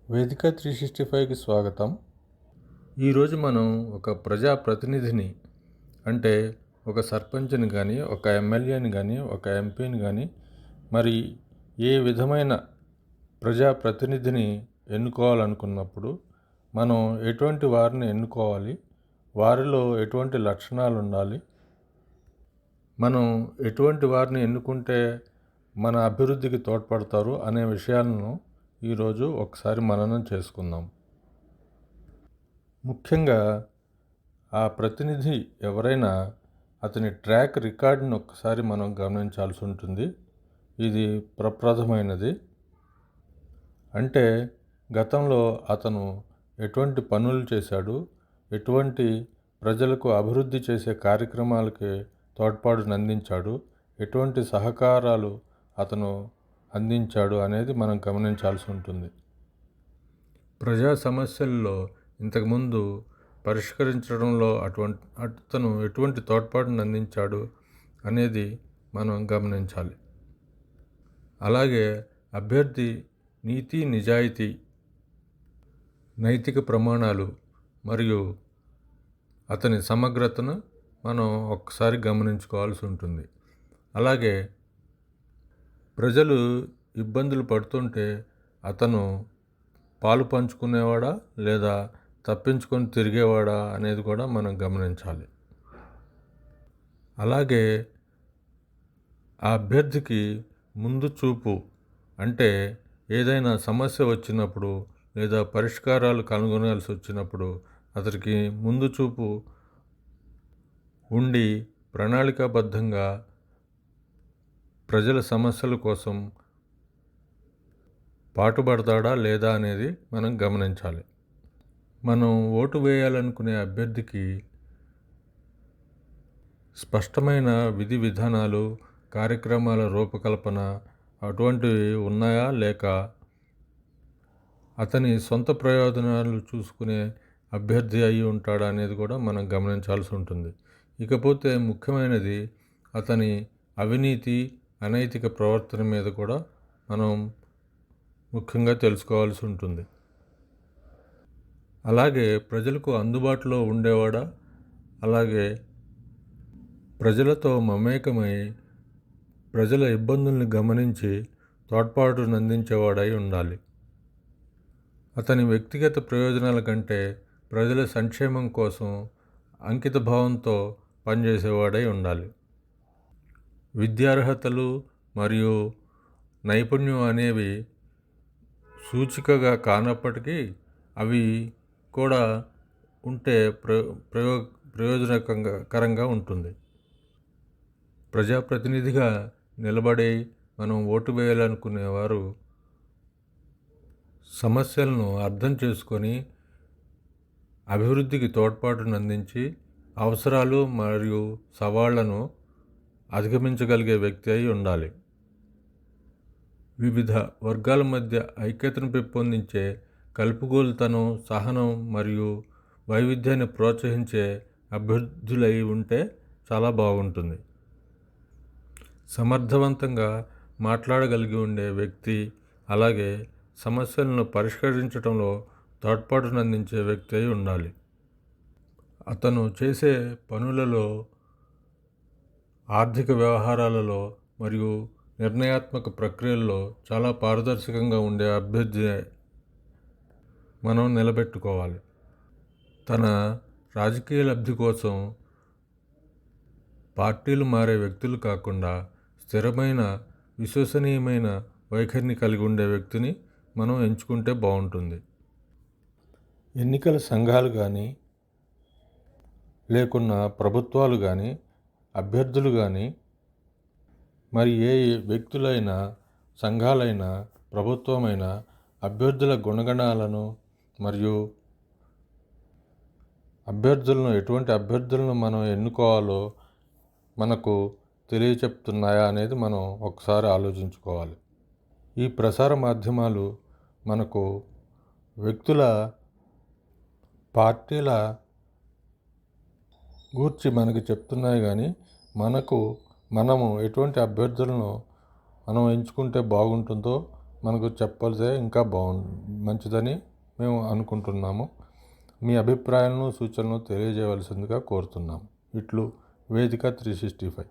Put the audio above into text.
వేదిక 365కి స్వాగతం. ఈరోజు మనం ఒక ప్రజాప్రతినిధిని అంటే ఒక సర్పంచ్ని కానీ, ఒక ఎమ్మెల్యేని కానీ, ఒక ఎంపీని కానీ, మరి ఏ విధమైన ప్రజాప్రతినిధిని ఎన్నుకోవాలనుకున్నప్పుడు మనం ఎటువంటి వారిని ఎన్నుకోవాలి, వారిలో ఎటువంటి లక్షణాలు ఉండాలి, మనం ఎటువంటి వారిని ఎన్నుకుంటే మన అభివృద్ధికి తోడ్పడతారు అనే విషయాలను ఈరోజు ఒకసారి మననం చేసుకుందాం. ముఖ్యంగా ఆ ప్రతినిధి ఎవరైనా అతని ట్రాక్ రికార్డుని ఒక్కసారి మనం గమనించాల్సి ఉంటుంది. ఇది ప్రప్రథమైనది. అంటే గతంలో అతను ఎటువంటి పనులు చేశాడు, ఎటువంటి ప్రజలకు అభివృద్ధి చేసే కార్యక్రమాలకి తోడ్పాటును అందించాడు, ఎటువంటి సహకారాలు అతను అందించాడు అనేది మనం గమనించాల్సి ఉంటుంది. ప్రజా సమస్యల్లో ఇంతకుముందు పరిష్కరించడంలో అతను ఎటువంటి తోడ్పాటును అందించాడు అనేది మనం గమనించాలి. అలాగే అభ్యర్థి నీతి, నిజాయితీ, నైతిక ప్రమాణాలు మరియు అతని సమగ్రతను మనం ఒక్కసారి గమనించుకోవాల్సి ఉంటుంది. అలాగే ప్రజలు ఇబ్బందులు పడుతుంటే అతను పాలు పంచుకునేవాడా లేదా తప్పించుకొని తిరిగేవాడా అనేది కూడా మనం గమనించాలి. అలాగే ఆ అభ్యర్థికి ముందు చూపు, అంటే ఏదైనా సమస్య వచ్చినప్పుడు లేదా పరిష్కారాలు కనుగొనాల్సి వచ్చినప్పుడు అతనికి ముందు చూపు ఉండి ప్రణాళికాబద్ధంగా ప్రజల సమస్యల కోసం పాటుపడతాడా లేదా అనేది మనం గమనించాలి. మనం ఓటు వేయాలనుకునే అభ్యర్థికి స్పష్టమైన విధి విధానాలు, కార్యక్రమాల రూపకల్పన అటువంటివి ఉన్నాయా, లేక అతని సొంత ప్రయోజనాలు చూసుకునే అభ్యర్థి అయి ఉంటాడా అనేది కూడా మనం గమనించాల్సి ఉంటుంది. ఇకపోతే ముఖ్యమైనది అతని అవినీతి, అనైతిక ప్రవర్తన మీద కూడా మనం ముఖ్యంగా తెలుసుకోవాల్సి ఉంటుంది. అలాగే ప్రజలకు అందుబాటులో ఉండేవాడా, అలాగే ప్రజలతో మమేకమై ప్రజల ఇబ్బందుల్ని గమనించి తోడ్పాటును అందించేవాడై ఉండాలి. అతని వ్యక్తిగత ప్రయోజనాల కంటే ప్రజల సంక్షేమం కోసం అంకిత భావంతో పనిచేసేవాడై ఉండాలి. విద్యార్హతలు మరియు నైపుణ్యం అనేవి సూచికగా కానప్పటికీ అవి కూడా ఉంటే ప్రయోజనకరంగా ఉంటుంది. ప్రజాప్రతినిధిగా నిలబడి మనం ఓటు వేయాలనుకునేవారు సమస్యలను అర్థం చేసుకొని అభివృద్ధికి తోడ్పాటును అందించి అవసరాలు మరియు సవాళ్లను అధిగమించగలిగే వ్యక్తి అయి ఉండాలి. వివిధ వర్గాల మధ్య ఐక్యతను పెంపొందించే కలుపుగోలుతనం, సహనం మరియు వైవిధ్యాన్ని ప్రోత్సహించే అభ్యర్థులై ఉంటే చాలా బాగుంటుంది. సమర్థవంతంగా మాట్లాడగలిగి ఉండే వ్యక్తి, అలాగే సమస్యలను పరిష్కరించడంలో తోడ్పాటును అందించే వ్యక్తి అయి ఉండాలి. అతను చేసే పనులలో, ఆర్థిక వ్యవహారాలలో మరియు నిర్ణయాత్మక ప్రక్రియల్లో చాలా పారదర్శకంగా ఉండే అభ్యర్థి మనం నిలబెట్టుకోవాలి. తన రాజకీయ లబ్ధి కోసం పార్టీలు మారే వ్యక్తులు కాకుండా స్థిరమైన, విశ్వసనీయమైన వైఖరిని కలిగి ఉండే వ్యక్తిని మనం ఎంచుకుంటే బాగుంటుంది. ఎన్నికల సంఘాలు కానీ, లేకున్నా ప్రభుత్వాలు కానీ, అభ్యర్థులు కానీ, మరి ఏ వ్యక్తులైనా, సంఘాలైనా, ప్రభుత్వమైనా అభ్యర్థుల గుణగణాలను మరియు ఎటువంటి అభ్యర్థులను మనం ఎన్నుకోవాలో మనకు తెలియచెప్తున్నాయా అనేది మనం ఒకసారి ఆలోచించుకోవాలి. ఈ ప్రసార మాధ్యమాలు మనకు వ్యక్తుల, పార్టీల గూర్చి మనకి చెప్తున్నాయి, కానీ మనము ఎటువంటి అభ్యర్థులను మనం ఎంచుకుంటే బాగుంటుందో మనకు చెప్పాల్సే ఇంకా మంచిదని మేము అనుకుంటున్నాము. మీ అభిప్రాయాలను సూచనలను తెలియజేయవలసిందిగా కోరుతున్నాము. ఇట్లు వేదిక 365.